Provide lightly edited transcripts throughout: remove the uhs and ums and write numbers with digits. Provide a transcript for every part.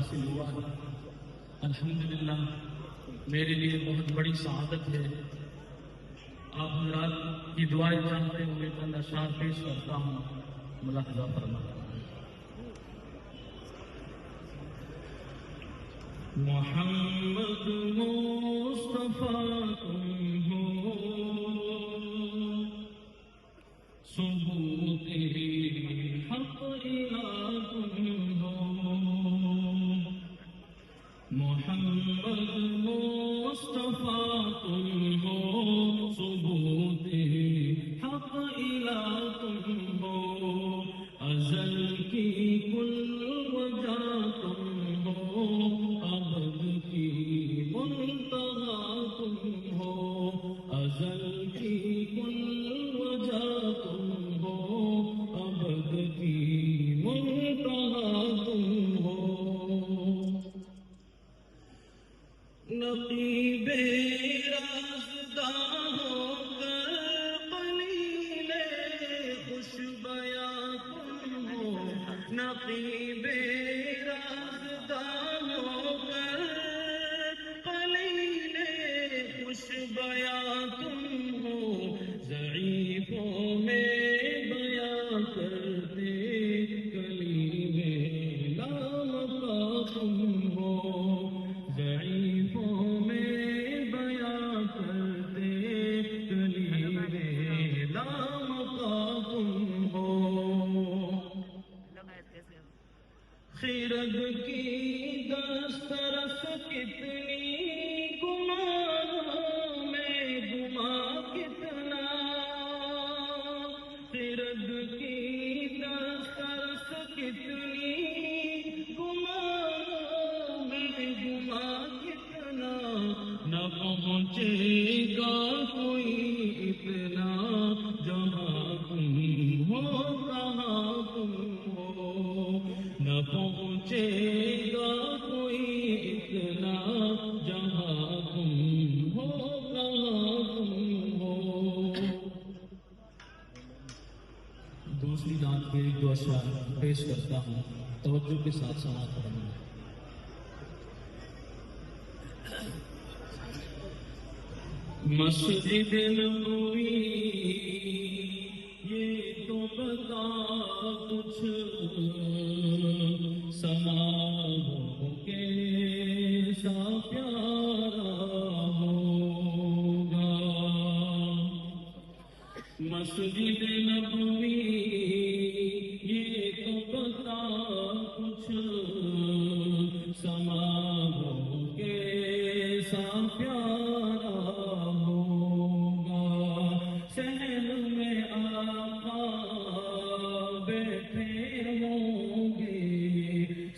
حاصل ہوا ہے۔ الحمدللہ میرے لیے بہت بڑی سعادت ہے۔ آپ حضرات کی دعائیں چاہتے ہوئے چند اشعار پیش کرتا ہوں، ملاحظہ فرمائیں۔ محمد مصطفیٰ تم ہو، ثبوت حق الہ تم ہو۔ محمد مصطفیٰ تم ہو، ثبوت حق الہ تم ہو۔ ازل کی کل وجہ تم ہو، ابد کی منتہا تم ہو۔ ازل کی کل وجہ تم ہو، ابد کی منتہا تم ہو۔ نقیب رازداں ہو کر قلیل خوش بیاں تم ہو۔ نقیب رازداں ہو کر قلیل خوش بیاں تم ہو۔ ضعیفوں میں بیاں کرتے کلیم لامکا تم ہو۔ ضعیفوں میں بیاں کرتے کلیم لامکا تم ہو۔ خرد کی دسترس کتنی گمانوں میں گما کتنا۔ خرد کی دسترس کتنی گمانوں میں گما کتنا۔ نہ پہنچے گا کوئی اتنا جہاں تم ہو کہاں تم ہو۔ نہ پہنچے گا کوئی اتنا جہاں تم ہو کہاں تم ہو۔ دوسری رات کے ایک دو اشعار پیش کرتا ہوں، توجہ کے ساتھ سماعت کرنا۔ مسجد نبوی یہ تو بتا کچھ سما ہو کیسا پیارا ہوگا۔ مسجد نبوی یہ تو بتا کچھ سما ہو کیسا پیارا ہوگا۔ صحن میں آقا بیٹھے ہوں گے،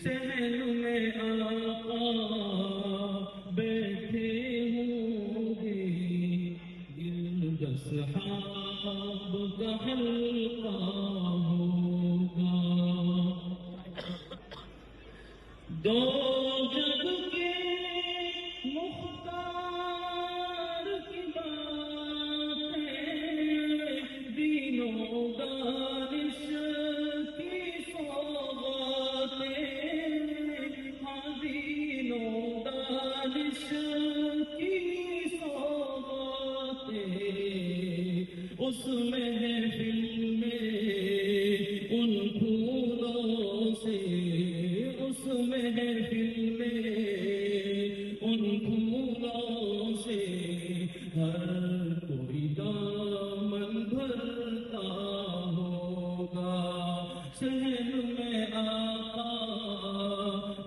صحن میں آقا بیٹھے ہوں گے۔ گرد اصحاب کا حلقہ ہوگا۔ دو جگ کے مختار کی باتیں، دین و دانش کی سوغاتیں، ہاں دین و دانش کی سوغاتیں۔ اس محفل میں ان پھولوں سے، اس محفل میں ان پھولوں سے ہر کوئی دامن بھرتا ہوگا۔ صحن میں آقا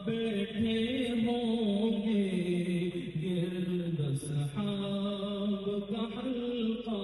بیٹھے ہوں گے، گرد اصحاب کا حلقہ